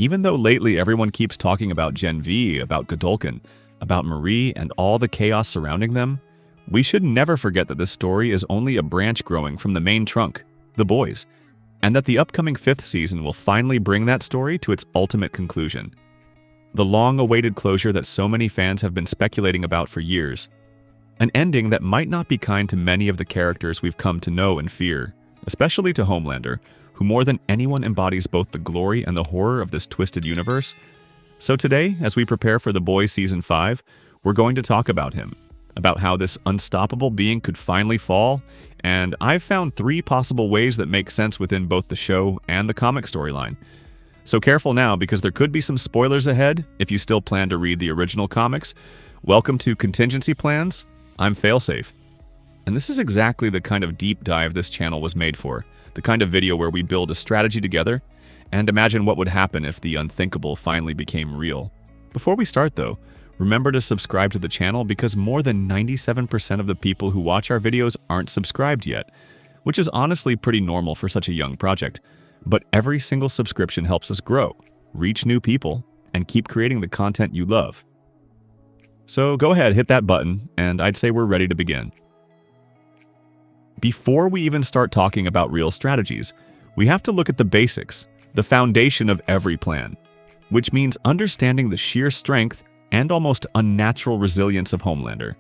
Even though lately everyone keeps talking about Gen V, about Godolkin, about Marie, and all the chaos surrounding them, we should never forget that this story is only a branch growing from the main trunk, the boys, and that the upcoming 5th season will finally bring that story to its ultimate conclusion. The long-awaited closure that so many fans have been speculating about for years. An ending that might not be kind to many of the characters we've come to know and fear, especially to Homelander, who more than anyone embodies both the glory and the horror of this twisted universe. So today, as we prepare for The Boys Season 5, we're going to talk about him, about how this unstoppable being could finally fall, and I've found 3 possible ways that make sense within both the show and the comic storyline. So careful now, because there could be some spoilers ahead if you still plan to read the original comics. Welcome to Contingency Plans. I'm Failsafe. And this is exactly the kind of deep dive this channel was made for, the kind of video where we build a strategy together and imagine what would happen if the unthinkable finally became real. Before we start though, remember to subscribe to the channel because more than 97% of the people who watch our videos aren't subscribed yet, which is honestly pretty normal for such a young project. But every single subscription helps us grow, reach new people, and keep creating the content you love. So go ahead, hit that button, and I'd say we're ready to begin. Before we even start talking about real strategies, we have to look at the basics, the foundation of every plan, which means understanding the sheer strength and almost unnatural resilience of Homelander.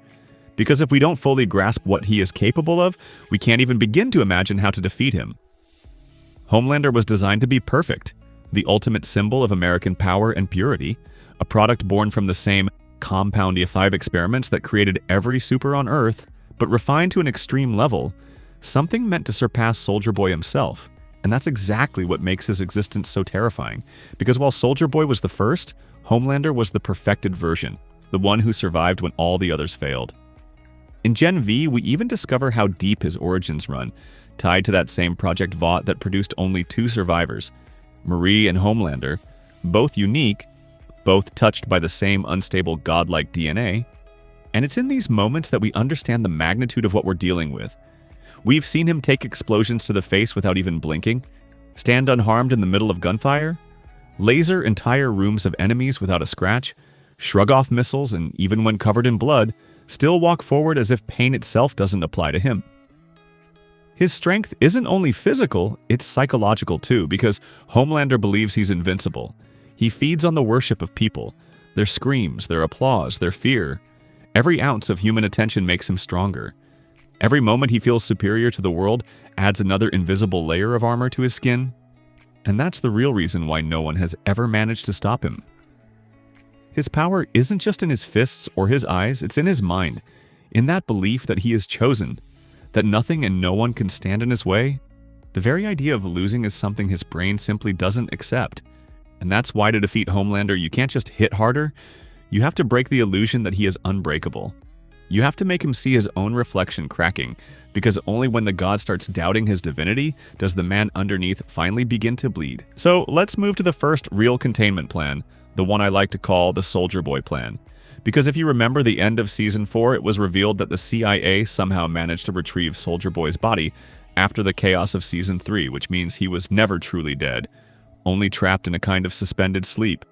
Because if we don't fully grasp what he is capable of, we can't even begin to imagine how to defeat him. Homelander was designed to be perfect, the ultimate symbol of American power and purity, a product born from the same compound E5 experiments that created every super on Earth, but refined to an extreme level, something meant to surpass Soldier Boy himself. And that's exactly what makes his existence so terrifying, because while Soldier Boy was the first, Homelander was the perfected version, the one who survived when all the others failed. In Gen V, we even discover how deep his origins run, tied to that same Project Vought that produced only 2 survivors, Marie and Homelander, both unique, both touched by the same unstable godlike DNA, and it's in these moments that we understand the magnitude of what we're dealing with. We've seen him take explosions to the face without even blinking, stand unharmed in the middle of gunfire, laser entire rooms of enemies without a scratch, shrug off missiles, and even when covered in blood, still walk forward as if pain itself doesn't apply to him. His strength isn't only physical, it's psychological too, because Homelander believes he's invincible. He feeds on the worship of people, their screams, their applause, their fear. Every ounce of human attention makes him stronger. Every moment he feels superior to the world adds another invisible layer of armor to his skin. And that's the real reason why no one has ever managed to stop him. His power isn't just in his fists or his eyes, it's in his mind, in that belief that he is chosen, that nothing and no one can stand in his way. The very idea of losing is something his brain simply doesn't accept. And that's why to defeat Homelander, you can't just hit harder. You have to break the illusion that he is unbreakable. You have to make him see his own reflection cracking, because only when the god starts doubting his divinity does the man underneath finally begin to bleed. So let's move to the first real containment plan, the one I like to call the Soldier Boy plan. Because if you remember the end of Season 4, it was revealed that the CIA somehow managed to retrieve Soldier Boy's body after the chaos of Season 3, which means he was never truly dead, only trapped in a kind of suspended sleep,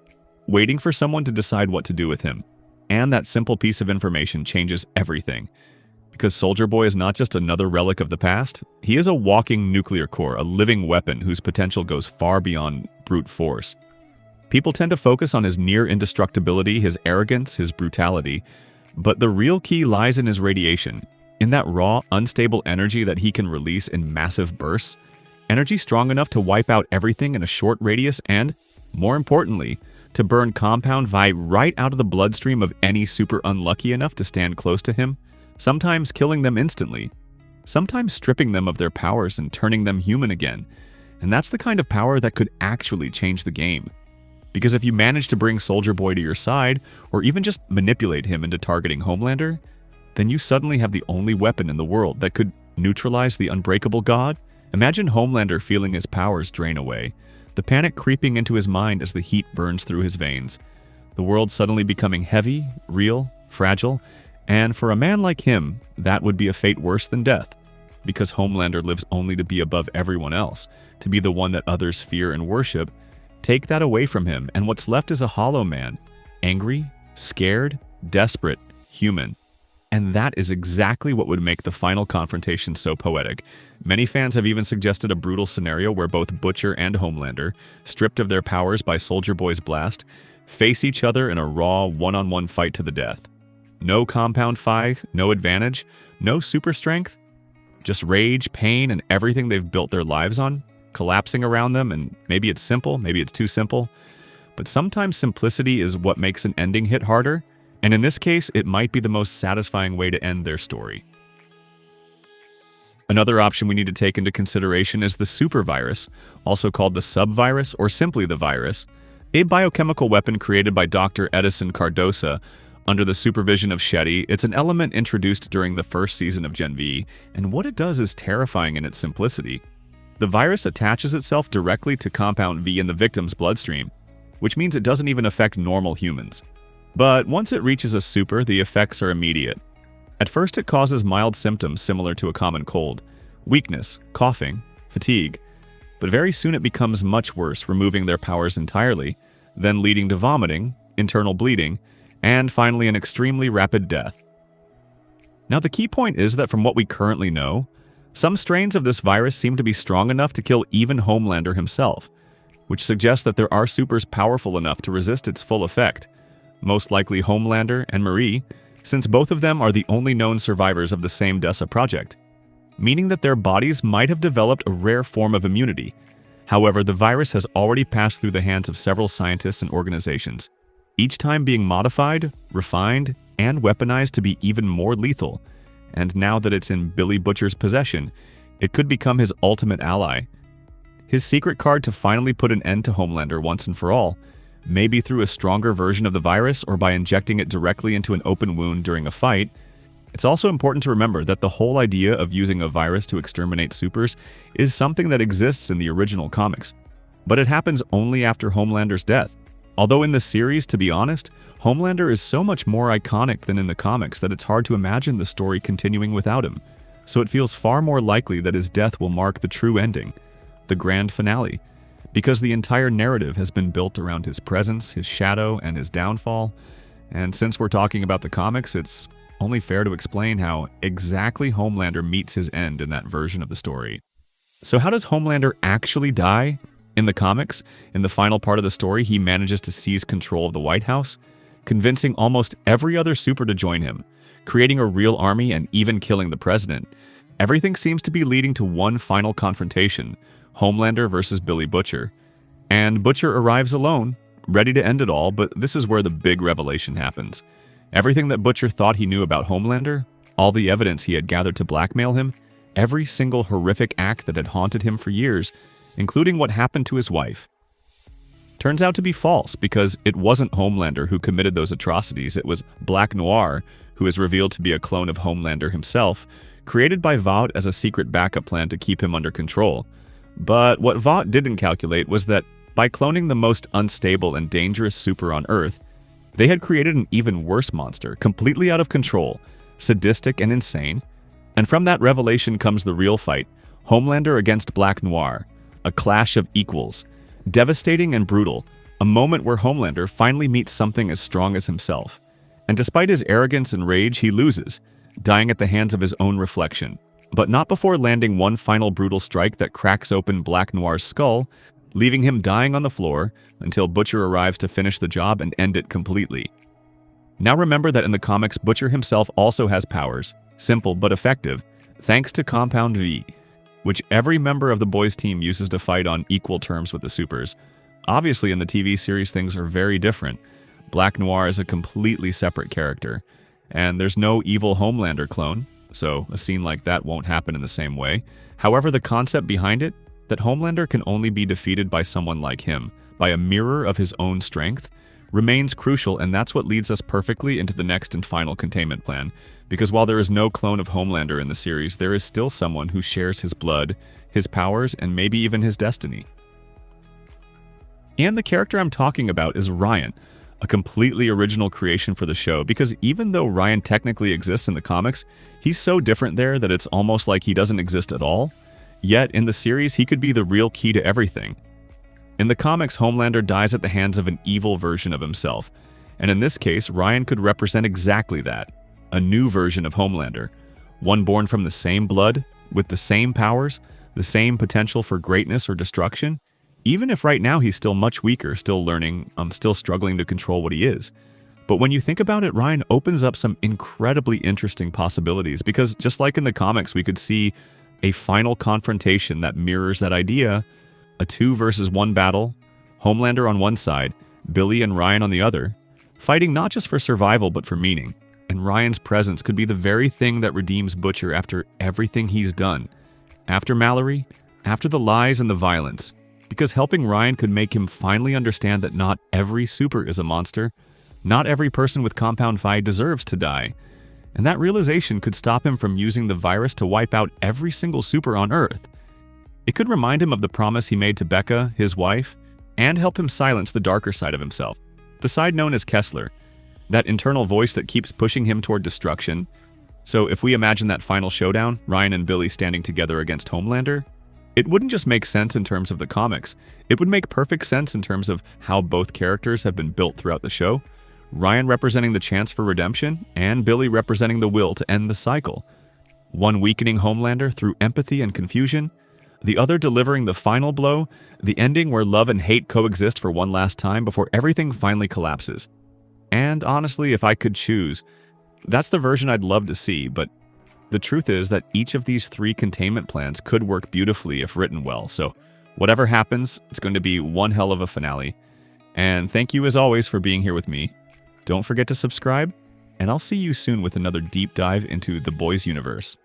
waiting for someone to decide what to do with him. And that simple piece of information changes everything. Because Soldier Boy is not just another relic of the past, he is a walking nuclear core, a living weapon whose potential goes far beyond brute force. People tend to focus on his near indestructibility, his arrogance, his brutality, but the real key lies in his radiation, in that raw, unstable energy that he can release in massive bursts, energy strong enough to wipe out everything in a short radius and, more importantly, to burn Compound Vi right out of the bloodstream of any super unlucky enough to stand close to him, sometimes killing them instantly, sometimes stripping them of their powers and turning them human again. And that's the kind of power that could actually change the game. Because if you manage to bring Soldier Boy to your side, or even just manipulate him into targeting Homelander, then you suddenly have the only weapon in the world that could neutralize the unbreakable god. Imagine Homelander feeling his powers drain away, the panic creeping into his mind as the heat burns through his veins, the world suddenly becoming heavy, real, fragile, and for a man like him, that would be a fate worse than death, because Homelander lives only to be above everyone else, to be the one that others fear and worship, Take that away from him, and what's left is a hollow man. Angry, scared, desperate, human. And that is exactly what would make the final confrontation so poetic. Many fans have even suggested a brutal scenario where both Butcher and Homelander, stripped of their powers by Soldier Boy's blast, face each other in a raw, one-on-one fight to the death. No compound phi, no advantage, no super strength, just rage, pain, and everything they've built their lives on, collapsing around them, and maybe it's simple, maybe it's too simple. But sometimes simplicity is what makes an ending hit harder, and in this case, it might be the most satisfying way to end their story. Another option we need to take into consideration is the supervirus, also called the subvirus or simply the virus, a biochemical weapon created by Dr. Edison Cardosa under the supervision of Shetty. It's an element introduced during the first season of Gen V, and what it does is terrifying in its simplicity. The virus attaches itself directly to Compound V in the victim's bloodstream, which means it doesn't even affect normal humans. But once it reaches a super, the effects are immediate. At first, it causes mild symptoms similar to a common cold, weakness, coughing, fatigue, but very soon it becomes much worse, removing their powers entirely, then leading to vomiting, internal bleeding, and finally an extremely rapid death. Now the key point is that from what we currently know, some strains of this virus seem to be strong enough to kill even Homelander himself, which suggests that there are supers powerful enough to resist its full effect, most likely Homelander and Marie, since both of them are the only known survivors of the same DESA project, meaning that their bodies might have developed a rare form of immunity. However, the virus has already passed through the hands of several scientists and organizations, each time being modified, refined, and weaponized to be even more lethal. And now that it's in Billy Butcher's possession, it could become his ultimate ally. His secret card to finally put an end to Homelander once and for all, maybe through a stronger version of the virus or by injecting it directly into an open wound during a fight. It's also important to remember that the whole idea of using a virus to exterminate supers is something that exists in the original comics, but it happens only after Homelander's death. Although in the series, to be honest, Homelander is so much more iconic than in the comics that it's hard to imagine the story continuing without him, so it feels far more likely that his death will mark the true ending, the grand finale, because the entire narrative has been built around his presence, his shadow, and his downfall. And since we're talking about the comics, it's only fair to explain how exactly Homelander meets his end in that version of the story. So how does Homelander actually die? In the comics, in the final part of the story, he manages to seize control of the White House, convincing almost every other super to join him, creating a real army and even killing the president. Everything seems to be leading to one final confrontation, Homelander versus Billy Butcher. And Butcher arrives alone, ready to end it all, but this is where the big revelation happens. Everything that Butcher thought he knew about Homelander, all the evidence he had gathered to blackmail him, every single horrific act that had haunted him for years, including what happened to his wife, turns out to be false, because it wasn't Homelander who committed those atrocities. It was Black Noir, who is revealed to be a clone of Homelander himself, created by Vought as a secret backup plan to keep him under control. But what Vought didn't calculate was that by cloning the most unstable and dangerous super on Earth, they had created an even worse monster, completely out of control, sadistic and insane. And from that revelation comes the real fight, Homelander against Black Noir, a clash of equals, devastating and brutal, a moment where Homelander finally meets something as strong as himself. And despite his arrogance and rage, he loses, dying at the hands of his own reflection. But not before landing one final brutal strike that cracks open Black Noir's skull, leaving him dying on the floor until Butcher arrives to finish the job and end it completely. Now remember that in the comics, Butcher himself also has powers, simple but effective, thanks to Compound V, which every member of the boys' team uses to fight on equal terms with the supers. Obviously, in the TV series, things are very different. Black Noir is a completely separate character, and there's no evil Homelander clone, so a scene like that won't happen in the same way. However, the concept behind it, that Homelander can only be defeated by someone like him, by a mirror of his own strength, remains crucial, and that's what leads us perfectly into the next and final containment plan. Because while there is no clone of Homelander in the series, there is still someone who shares his blood, his powers, and maybe even his destiny. And the character I'm talking about is Ryan, a completely original creation for the show, because even though Ryan technically exists in the comics, he's so different there that it's almost like he doesn't exist at all. Yet in the series, he could be the real key to everything. In the comics, Homelander dies at the hands of an evil version of himself, and in this case, Ryan could represent exactly that, a new version of Homelander, one born from the same blood, with the same powers, the same potential for greatness or destruction, even if right now he's still much weaker, still learning, still struggling to control what he is. But when you think about it, Ryan opens up some incredibly interesting possibilities, because just like in the comics, we could see a final confrontation that mirrors that idea, a 2 versus 1 battle, Homelander on one side, Billy and Ryan on the other, fighting not just for survival but for meaning. And Ryan's presence could be the very thing that redeems Butcher after everything he's done, after Mallory, after the lies and the violence, because helping Ryan could make him finally understand that not every super is a monster, not every person with Compound Phi deserves to die, and that realization could stop him from using the virus to wipe out every single super on Earth. It could remind him of the promise he made to Becca, his wife, and help him silence the darker side of himself, the side known as Kessler, that internal voice that keeps pushing him toward destruction. So if we imagine that final showdown, Ryan and Billy standing together against Homelander, it wouldn't just make sense in terms of the comics, it would make perfect sense in terms of how both characters have been built throughout the show, Ryan representing the chance for redemption, and Billy representing the will to end the cycle. One weakening Homelander through empathy and confusion, the other delivering the final blow, the ending where love and hate coexist for one last time before everything finally collapses. And honestly, if I could choose, that's the version I'd love to see, but the truth is that each of these 3 containment plans could work beautifully if written well, so whatever happens, it's going to be one hell of a finale. And thank you as always for being here with me. Don't forget to subscribe, and I'll see you soon with another deep dive into the Boys universe.